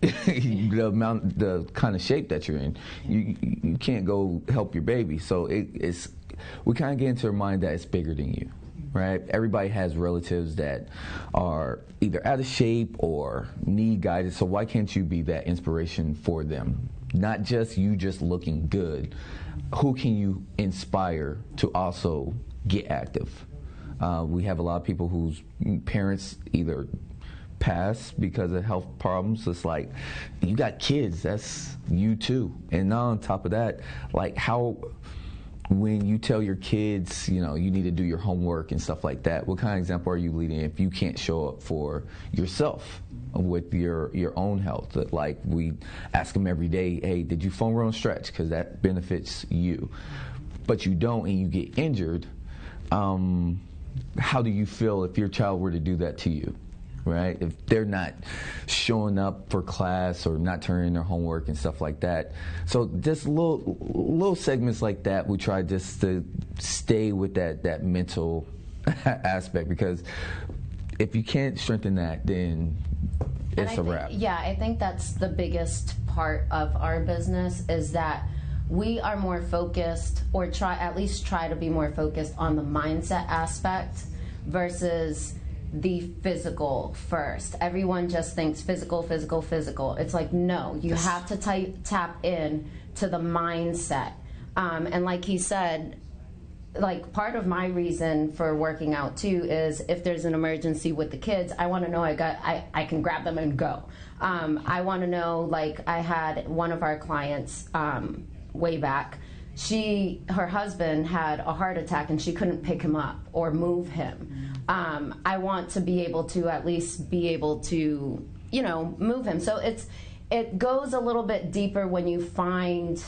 Speaker 4: the kind of shape that you're in, you can't go help your baby. So we kind of get into their mind that it's bigger than you, right? Everybody has relatives that are either out of shape or need guidance. So why can't you be that inspiration for them? Not just you just looking good. Who can you inspire to also get active? We have a lot of people whose parents either pass because of health problems. It's like, you got kids, that's you too. And now on top of that, like, when you tell your kids, you need to do your homework and stuff like that, what kind of example are you leading if you can't show up for yourself with your own health? Like, we ask them every day, hey, did you foam roll and stretch? Because that benefits you. But you don't, and you get injured. How do you feel if your child were to do that to you, right? If they're not showing up for class or not turning in their homework and stuff like that. So just little segments like that, we try just to stay with that mental aspect, because if you can't strengthen that, then it's a wrap.
Speaker 5: Yeah, I think that's the biggest part of our business, is that we are more focused, or at least try to be more focused on the mindset aspect versus the physical first. Everyone just thinks physical, physical, physical. It's like, no, you have to tap in to the mindset. And like he said, like, part of my reason for working out too is if there's an emergency with the kids, I want to know I can grab them and go. I want to know, like, I had one of our clients way back. Her husband had a heart attack and she couldn't pick him up or move him. I want to be able to at least be able to, move him. So it goes a little bit deeper when you find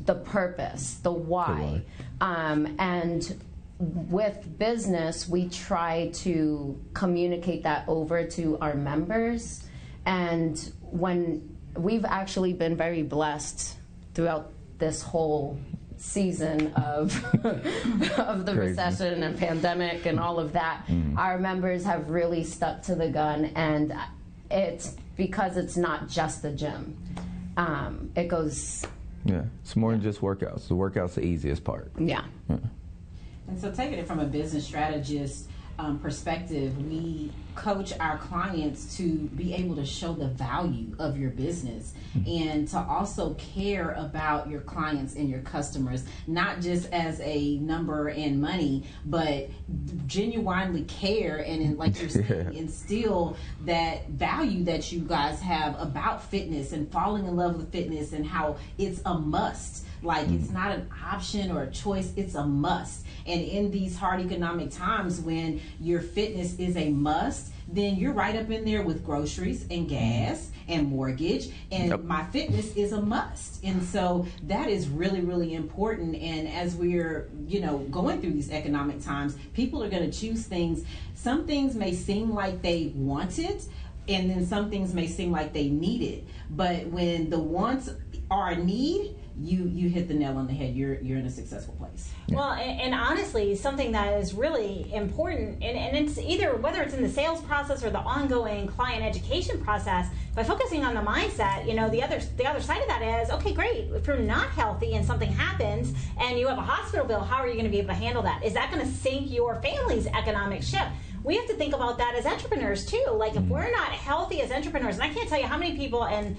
Speaker 5: the purpose, the why. And with business, we try to communicate that over to our members. And when we've actually been very blessed throughout this whole season of the recession and pandemic and all of that, our members have really stuck to the gun, and it's because it's not just the gym. It goes...
Speaker 4: Yeah, it's more than just workouts. The workout's the easiest part.
Speaker 5: Yeah.
Speaker 6: And so, taking it from a business strategist perspective, we coach our clients to be able to show the value of your business and to also care about your clients and your customers, not just as a number and money, but genuinely care and like you're saying, instill that value that you guys have about fitness and falling in love with fitness and how it's a must. Like, it's not an option or a choice, it's a must. And in these hard economic times, when your fitness is a must, then you're right up in there with groceries and gas and mortgage, and my fitness is a must. And so that is really, really important. And as we're, going through these economic times, people are going to choose things. Some things may seem like they want it, and then some things may seem like they need it. But when the wants are a need, you hit the nail on the head. You're in a successful place.
Speaker 3: Well, and honestly, something that is really important, and it's either whether it's in the sales process or the ongoing client education process, by focusing on the mindset, the other side of that is, okay, great. If you're not healthy and something happens and you have a hospital bill, how are you going to be able to handle that? Is that going to sink your family's economic ship? we have to think about that as entrepreneurs too. Like if we're not healthy as entrepreneurs, and I can't tell you how many people, and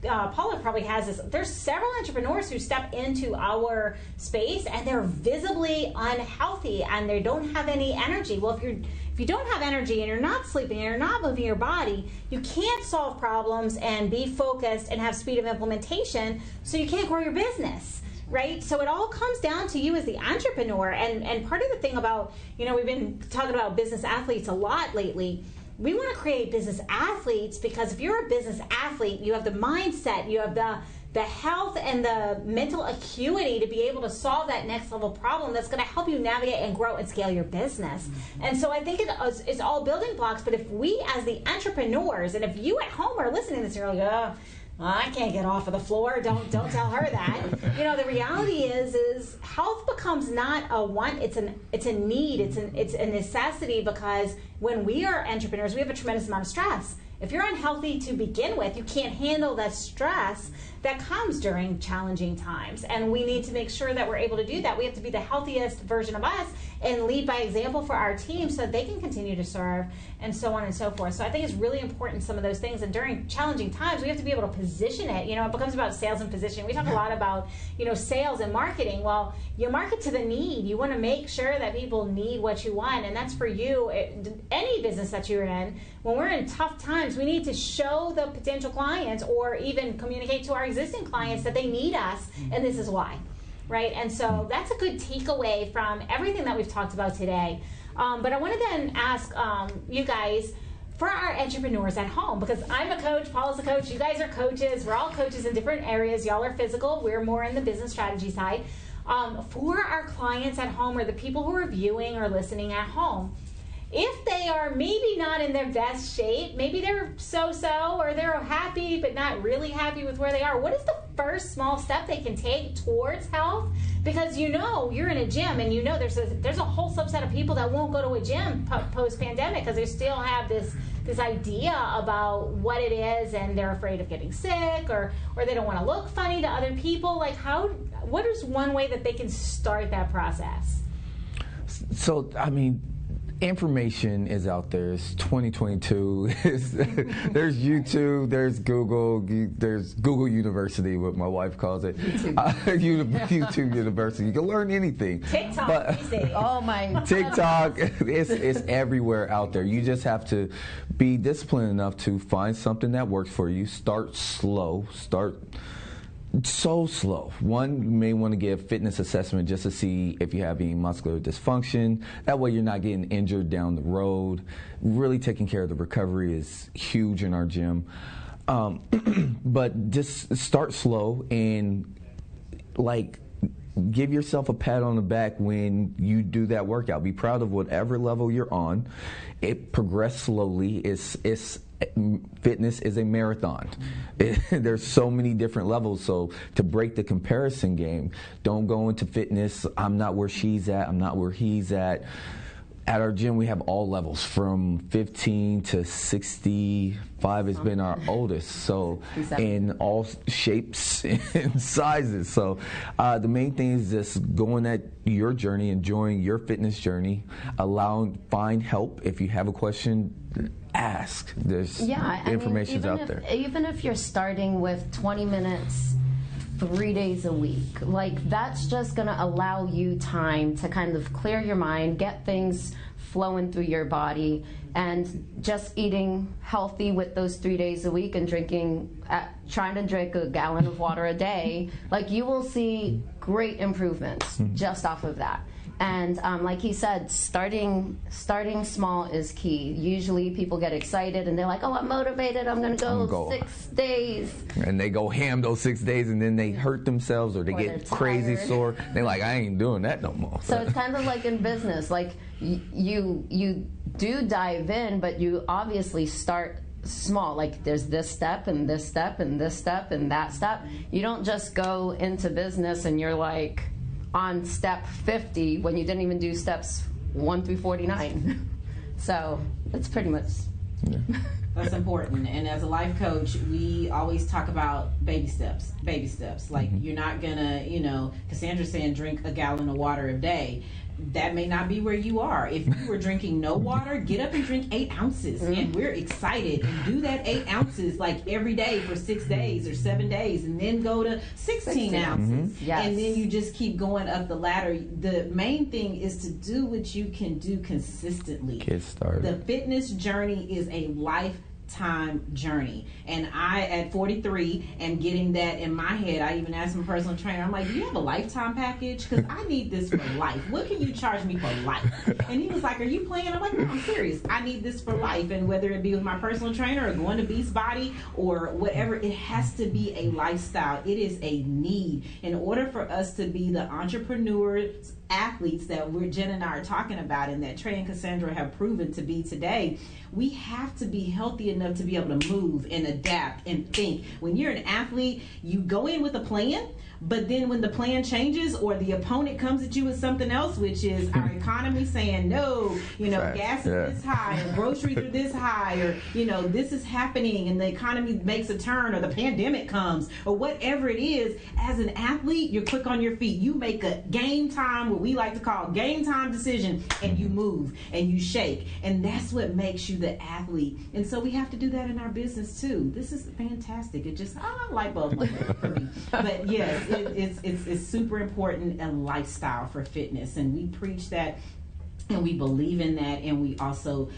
Speaker 3: Paula probably has this, there's several entrepreneurs who step into our space and they're visibly unhealthy and they don't have any energy. Well, if you don't have energy and you're not sleeping and you're not moving your body, you can't solve problems and be focused and have speed of implementation, so you can't grow your business. Right? So it all comes down to you as the entrepreneur. And part of the thing about, we've been talking about business athletes a lot lately. We want to create business athletes because if you're a business athlete, you have the mindset, you have the health and the mental acuity to be able to solve that next level problem that's going to help you navigate and grow and scale your business. And so I think it's all building blocks. But if we as the entrepreneurs, and if you at home are listening to this, you're like, I can't get off of the floor. Don't tell her that. The reality is health becomes not a want. It's a need. It's a necessity, because when we are entrepreneurs, we have a tremendous amount of stress. If you're unhealthy to begin with, you can't handle that stress that comes during challenging times. And we need to make sure that we're able to do that. We have to be the healthiest version of us and lead by example for our team so that they can continue to serve, and so on and so forth. So I think it's really important, some of those things. And during challenging times, we have to be able to position it. It becomes about sales and positioning. We talk a lot about, sales and marketing. Well, you market to the need. You want to make sure that people need what you want. And that's for you, any business that you're in. When we're in tough times, we need to show the potential clients or even communicate to our existing clients that they need us, and this is why. Right? And so that's a good takeaway from everything that we've talked about today. But I want to then ask you guys, for our entrepreneurs at home, because I'm a coach, Paula's a coach, you guys are coaches, we're all coaches in different areas. Y'all are physical, we're more in the business strategy side. For our clients at home, or the people who are viewing or listening at home, if they are maybe not in their best shape, maybe they're so-so, or they're happy but not really happy with where they are, what is the first small step they can take towards health? Because you're in a gym, and there's a whole subset of people that won't go to a gym post-pandemic because they still have this idea about what it is, and they're afraid of getting sick, or they don't want to look funny to other people. Like, what is one way that they can start that process?
Speaker 4: So, information is out there. It's 2022. There's YouTube, there's Google, there's Google University, what my wife calls it. YouTube University. You can learn anything.
Speaker 3: TikTok,
Speaker 4: TikTok, it's everywhere out there. You just have to be disciplined enough to find something that works for you. Start slow. So slow. One, you may want to get a fitness assessment just to see if you have any muscular dysfunction. That way you're not getting injured down the road. Really taking care of the recovery is huge in our gym. But just start slow and give yourself a pat on the back when you do that workout. Be proud of whatever level you're on. It progress slowly. Fitness is a marathon. There's so many different levels. So to break the comparison game, don't go into fitness, I'm not where she's at, I'm not where he's at. At our gym, we have all levels, from 15 to 65 has been our oldest, so in all shapes and sizes. So the main thing is just going at your journey, enjoying your fitness journey, find help. If you have a question, ask. There's information's out there.
Speaker 5: Even if you're starting with 20 minutes 3 days a week, that's just going to allow you time to kind of clear your mind, get things flowing through your body, and just eating healthy with those 3 days a week and trying to drink a gallon of water a day, you will see great improvements just off of that. And like he said, starting small is key. Usually people get excited and they're like, I'm motivated, I'm going to go 6 days. And
Speaker 4: they go ham those 6 days, and then they hurt themselves, or they get crazy sore. They're like, I ain't doing that no more.
Speaker 5: So it's kind of like in business. You do dive in, but you obviously start small. There's this step and this step and this step and that step. You don't just go into business and you're on step 50 when you didn't even do steps 1 through 49. So that's pretty much.
Speaker 4: Yeah.
Speaker 6: That's important. And as a life coach, we always talk about baby steps. You're not gonna, Cassandra's saying drink a gallon of water a day. that may not be where you are. If you were drinking no water, get up and drink 8 ounces. And we're excited. And do that 8 ounces like every day for 6 days or 7 days, and then go to 16 ounces.
Speaker 5: Yes.
Speaker 6: And then you just keep going up the ladder. The main thing is to do what you can do consistently.
Speaker 4: Get started.
Speaker 6: The fitness journey is a lifetime journey, and I at 43 am getting that in my head. I even asked my personal trainer, I'm like, do you have a lifetime package? Because I need this for life. What can you charge me for life? And he was like, are you playing? I'm like, no, I'm serious. I need this for life. And whether it be with my personal trainer or going to Beachbody or whatever, it has to be a lifestyle. It is a need. In order for us to be the entrepreneurs, athletes that Jen and I are talking about, and that Trey and Cassandra have proven to be today, we have to be healthy enough to be able to move and adapt and think. When you're an athlete, you go in with a plan, but then when the plan changes or the opponent comes at you with something else, which is our economy saying, no, gas is this high, or groceries are this high, or, this is happening, and the economy makes a turn, or the pandemic comes, or whatever it is, as an athlete, you're quick on your feet. You make a game time, what we like to call game time decision, and you move and you shake. And that's what makes you the athlete. And so we have to do that in our business too. This is fantastic. It just, light bulb moment for me. But yes, it's super important, a lifestyle for fitness. And we preach that, and we believe in that, and we also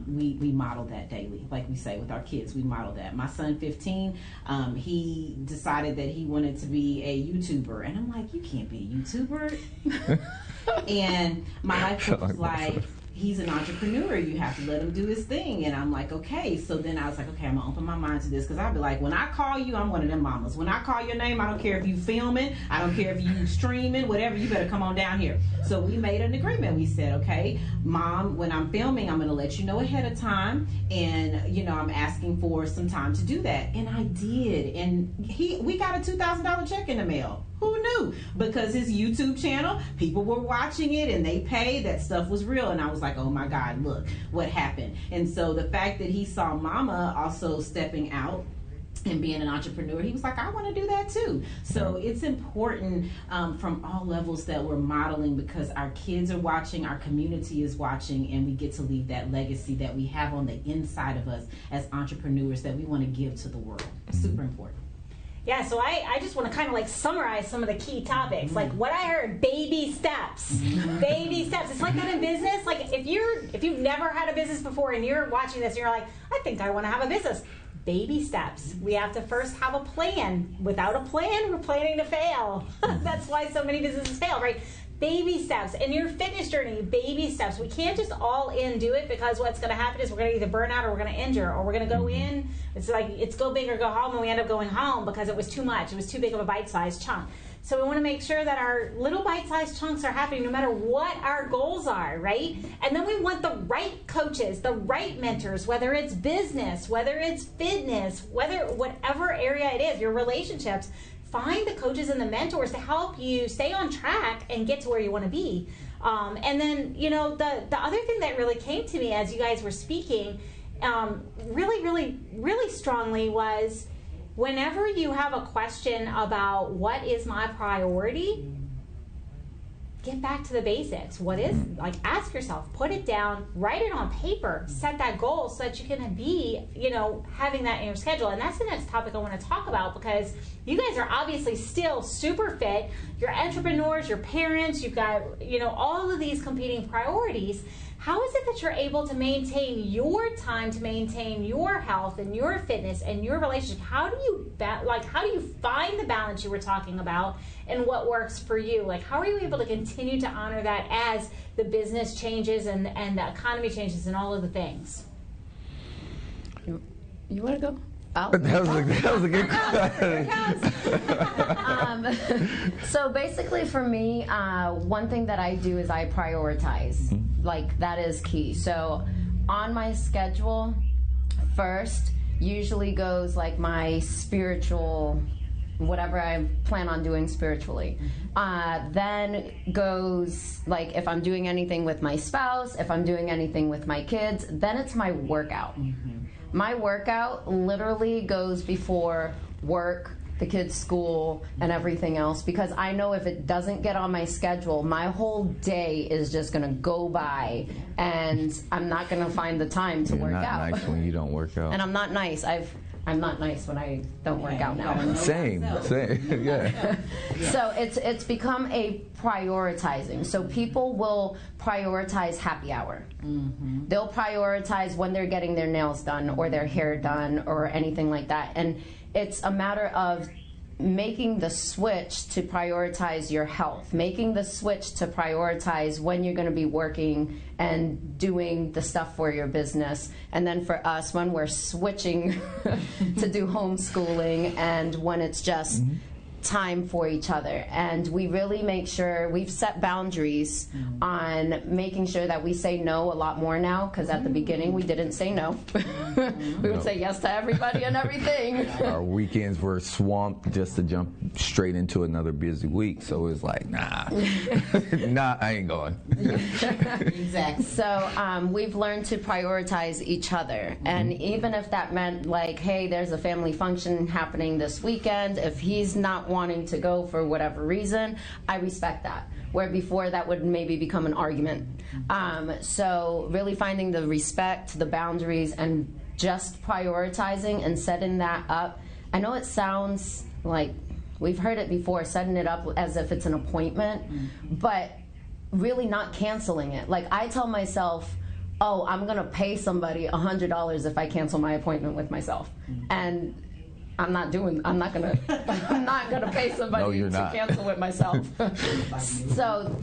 Speaker 6: we model that daily. Like we say with our kids, we model that. My son, 15, he decided that he wanted to be a YouTuber, and I'm like, you can't be a YouTuber. And my life coach was like, he's an entrepreneur, you have to let him do his thing. And I'm like, okay. So then I was like, okay, I'm gonna open my mind to this, because I'd be like, when I call you, I'm one of them mamas. When I call your name, I don't care if you filming, I don't care if you streaming, whatever, you better come on down here. So we made an agreement. We said, okay, Mom, when I'm filming, I'm gonna let you know ahead of time, and I'm asking for some time to do that. And I did, and we got a $2,000 check in the mail. Who knew? Because his YouTube channel, people were watching it, and they paid. That stuff was real. And I was like, oh my God, look what happened. And so the fact that he saw Mama also stepping out and being an entrepreneur, he was like, I want to do that too. So it's important from all levels that we're modeling, because our kids are watching, our community is watching, and we get to leave that legacy that we have on the inside of us as entrepreneurs that we want to give to the world. Super important.
Speaker 3: Yeah, so I just want to kind of like summarize some of the key topics. Like what I heard, baby steps. Baby steps. It's like that in business. Like if you've never had a business before and you're watching this and you're like, I think I want to have a business. Baby steps. We have to first have a plan. Without a plan, we're planning to fail. That's why so many businesses fail, right? Baby steps. In your fitness journey, baby steps. We can't just all in do it, because what's going to happen is we're going to either burn out, or we're going to injure, or we're going to go in. It's like it's go big or go home, and we end up going home because it was too much. It was too big of a bite-sized chunk. So we want to make sure that our little bite-sized chunks are happening no matter what our goals are, right? And then we want the right coaches, the right mentors, whether it's business, whether it's fitness, whatever area it is, your relationships. Find the coaches and the mentors to help you stay on track and get to where you want to be. And then, the other thing that really came to me as you guys were speaking really, really, really strongly was, whenever you have a question about what is my priority, get back to the basics. What is, ask yourself, put it down, write it on paper, set that goal so that you can be, having that in your schedule. And that's the next topic I want to talk about, because you guys are obviously still super fit. You're entrepreneurs, you're parents, you've got, all of these competing priorities. How is it that you're able to maintain your time, to maintain your health and your fitness and your relationship? How do you find the balance you were talking about, and what works for you? How are you able to continue to honor that as the business changes and the economy changes and all of the things?
Speaker 5: You want to go?
Speaker 4: That was a good question.
Speaker 5: So basically for me, one thing that I do is I prioritize. That is key. So on my schedule, first usually goes my spiritual, whatever I plan on doing spiritually. Then goes if I'm doing anything with my spouse, if I'm doing anything with my kids, then it's my workout. My workout literally goes before work, the kids' school and everything else, because I know if it doesn't get on my schedule, my whole day is just going to go by, and I'm not going to find the time to work out.
Speaker 4: You're not nice when you don't work out.
Speaker 5: And I'm not nice. I'm not nice when I don't work out now.
Speaker 4: Same. Yeah.
Speaker 5: So it's become a prioritizing. So people will prioritize happy hour. Mm-hmm. They'll prioritize when they're getting their nails done or their hair done or anything like that. And it's a matter of making the switch to prioritize your health, making the switch to prioritize when you're going to be working and doing the stuff for your business. And then for us, when we're switching to do homeschooling and when it's just time for each other. And we really make sure we've set boundaries on making sure that we say no a lot more now, because at the beginning we didn't say no. We would say yes to everybody and everything.
Speaker 4: Our weekends were swamped just to jump straight into another busy week, so it was like, nah, I ain't going.
Speaker 6: Exactly.
Speaker 5: So we've learned to prioritize each other, and even if that meant like, hey, there's a family function happening this weekend, if he's not wanting to go for whatever reason, I respect that. Where before that would maybe become an argument. So really finding the respect, the boundaries, and just prioritizing and setting that up. I know it sounds like we've heard it before, setting it up as if it's an appointment, but really not canceling it. Like I tell myself, oh, I'm going to pay somebody $100 if I cancel my appointment with myself. And I'm not gonna pay somebody to cancel with myself. So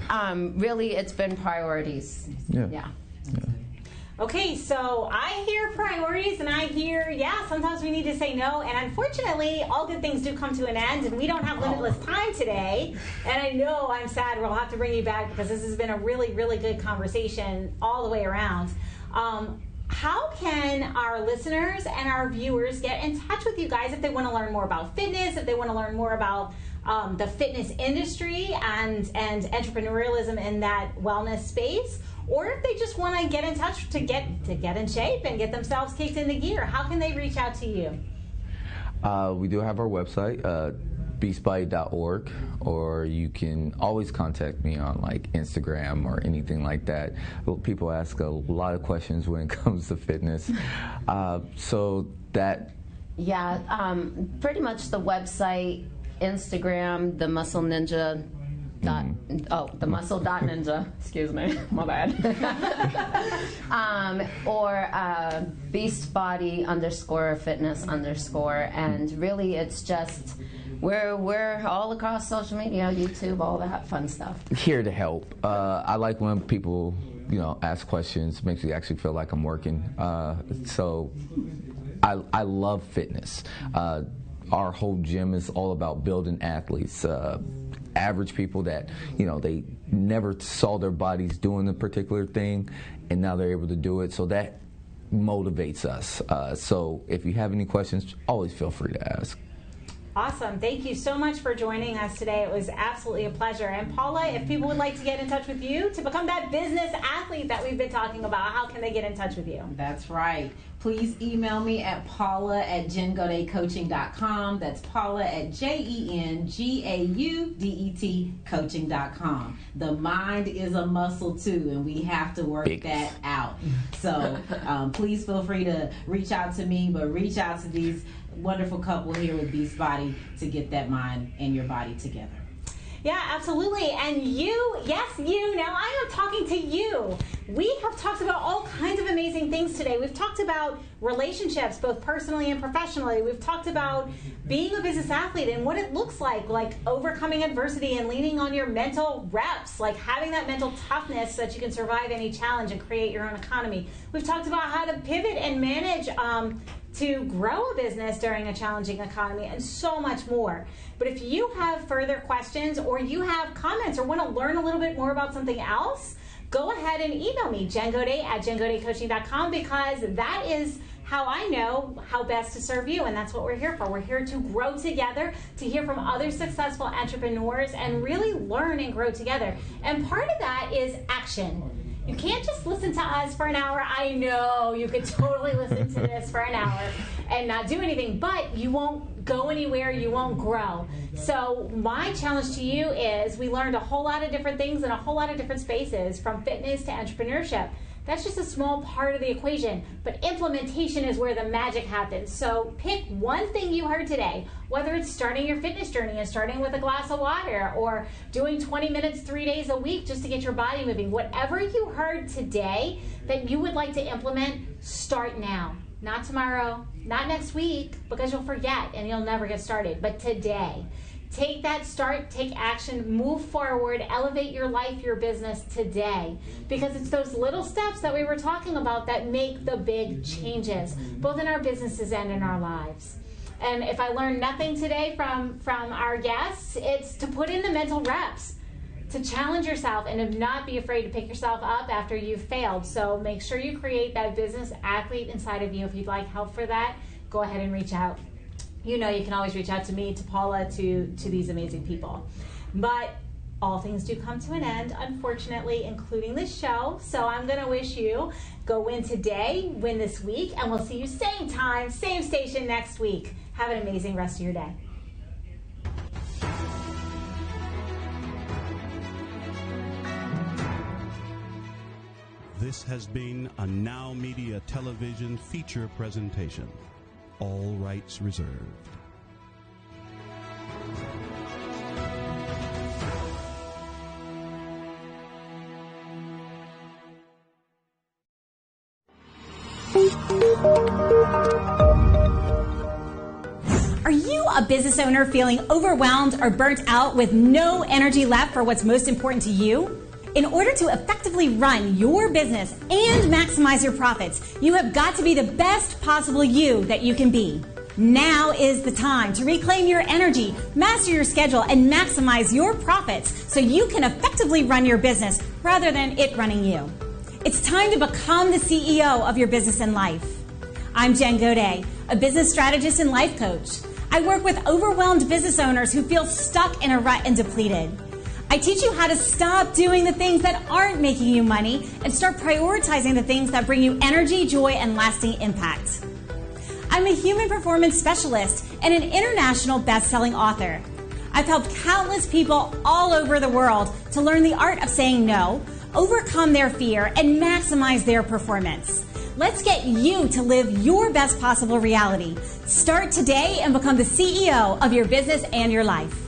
Speaker 5: really, it's been priorities. Yeah.
Speaker 3: Okay, so I hear priorities, and I hear, sometimes we need to say no, and unfortunately, all good things do come to an end, and we don't have limitless time today, and I know I'm sad we'll have to bring you back, because this has been a really, really good conversation all the way around. How can our listeners and our viewers get in touch with you guys if they want to learn more about fitness, if they want to learn more about the fitness industry and entrepreneurialism in that wellness space, or if they just want to get in touch to get in shape and get themselves kicked into gear? How can they reach out to you?
Speaker 4: We do have our website, beastbody.org, or you can always contact me on like Instagram or anything like that. People ask a lot of questions when it comes to fitness. So that...
Speaker 5: Yeah, pretty much the website, Instagram, the Muscle Ninja. The muscle.ninja, excuse me, my bad. Or beastbody_fitness_, and really it's just we're all across social media, YouTube, all that fun stuff.
Speaker 4: Here to help. I like when people ask questions. Makes me actually feel like I'm working. So I love fitness. Our whole gym is all about building athletes. Average people that they never saw their bodies doing a particular thing, and now they're able to do it. So that motivates us. So if you have any questions, always feel free to ask.
Speaker 3: Awesome. Thank you so much for joining us today. It was absolutely a pleasure. And Paula, if people would like to get in touch with you to become that business athlete that we've been talking about, how can they get in touch with you?
Speaker 6: That's right. Please email me at paula@JenGaudetCoaching.com. That's Paula@JenGaudet coaching.com. The mind is a muscle too, and we have to work that out. So please feel free to reach out to me, but reach out to these wonderful couple here with Beastbody to get that mind and your body together.
Speaker 3: Yeah, absolutely. And you, yes, you, now I am talking to you. We have talked about all kinds of amazing things today. We've talked about relationships, both personally and professionally. We've talked about being a business athlete and what it looks like overcoming adversity and leaning on your mental reps, like having that mental toughness so that you can survive any challenge and create your own economy. We've talked about how to pivot and manage to grow a business during a challenging economy, and so much more. But if you have further questions or you have comments or want to learn a little bit more about something else, go ahead and email me, JenGaudet@JenGaudetCoaching.com, because that is how I know how best to serve you, and that's what we're here for. We're here to grow together, to hear from other successful entrepreneurs, and really learn and grow together. And part of that is action. You can't just listen to us for an hour. I know you could totally listen to this for an hour and not do anything, but you won't go anywhere, you won't grow. So my challenge to you is we learned a whole lot of different things in a whole lot of different spaces, from fitness to entrepreneurship. That's just a small part of the equation, but implementation is where the magic happens. So pick one thing you heard today, whether it's starting your fitness journey and starting with a glass of water, or doing 20 minutes 3 days a week just to get your body moving. Whatever you heard today that you would like to implement, start now. Not tomorrow, not next week, because you'll forget and you'll never get started, but today. Take that start, take action, move forward, elevate your life, your business today. Because it's those little steps that we were talking about that make the big changes, both in our businesses and in our lives. And if I learned nothing today from our guests, it's to put in the mental reps, to challenge yourself and to not be afraid to pick yourself up after you've failed. So make sure you create that business athlete inside of you. If you'd like help for that, go ahead and reach out. You know you can always reach out to me, to Paula, to these amazing people. But all things do come to an end, unfortunately, including this show. So I'm going to wish you go win today, win this week, and we'll see you same time, same station next week. Have an amazing rest of your day.
Speaker 2: This has been a NowMedia Television feature presentation. All rights reserved.
Speaker 3: Are you a business owner feeling overwhelmed or burnt out with no energy left for what's most important to you? In order to effectively run your business and maximize your profits, you have got to be the best possible you that you can be. Now is the time to reclaim your energy, master your schedule, and maximize your profits so you can effectively run your business rather than it running you. It's time to become the CEO of your business and life. I'm Jen Gaudet, a business strategist and life coach. I work with overwhelmed business owners who feel stuck in a rut and depleted. I teach you how to stop doing the things that aren't making you money and start prioritizing the things that bring you energy, joy, and lasting impact. I'm a human performance specialist and an international best-selling author. I've helped countless people all over the world to learn the art of saying no, overcome their fear, and maximize their performance. Let's get you to live your best possible reality. Start today and become the CEO of your business and your life.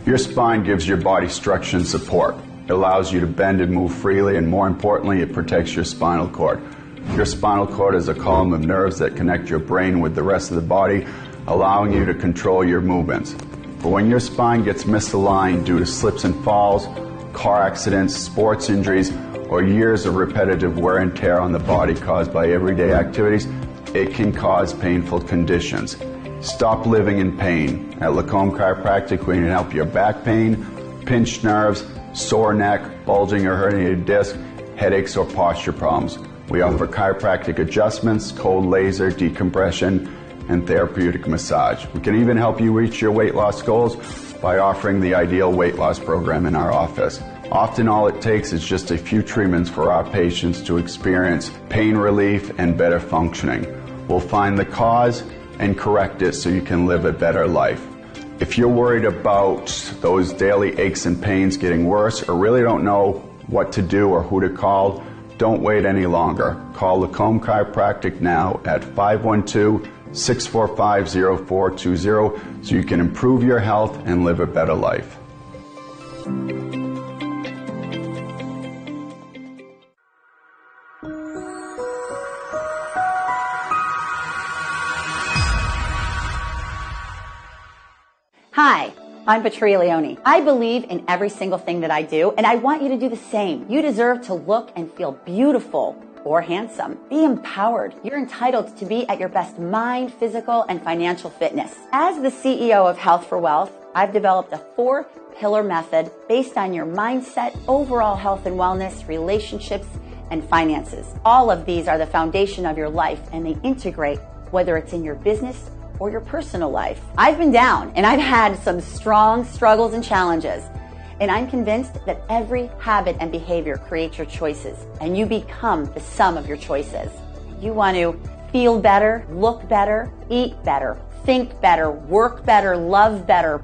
Speaker 7: Your spine gives your body structure and support. It allows you to bend and move freely, and more importantly, it protects your spinal cord. Your spinal cord is a column of nerves that connect your brain with the rest of the body, allowing you to control your movements. But when your spine gets misaligned due to slips and falls, car accidents, sports injuries, or years of repetitive wear and tear on the body caused by everyday activities, it can cause painful conditions. Stop living in pain. At Lacombe Chiropractic, we can help your back pain, pinched nerves, sore neck, bulging or herniated disc, headaches, or posture problems. We offer chiropractic adjustments, cold laser, decompression, and therapeutic massage. We can even help you reach your weight loss goals by offering the Ideal Weight Loss Program in our office. Often all it takes is just a few treatments for our patients to experience pain relief and better functioning. We'll find the cause and correct it so you can live a better life. If you're worried about those daily aches and pains getting worse, or really don't know what to do or who to call, don't wait any longer. Call Lacombe Chiropractic now at 512-645-0420 so you can improve your health and live a better life.
Speaker 9: Hi, I'm Patria Leone. I believe in every single thing that I do, and I want you to do the same. You deserve to look and feel beautiful. or handsome. Be empowered. You're entitled to be at your best mind, physical, and financial fitness. As the CEO of Health for Wealth, I've developed a 4-pillar method based on your mindset, overall health and wellness, relationships, and finances. All of these are the foundation of your life, and they integrate whether it's in your business or your personal life. I've been down, and I've had some strong struggles and challenges. And I'm convinced that every habit and behavior creates your choices, and you become the sum of your choices. You want to feel better, look better, eat better, think better, work better, love better,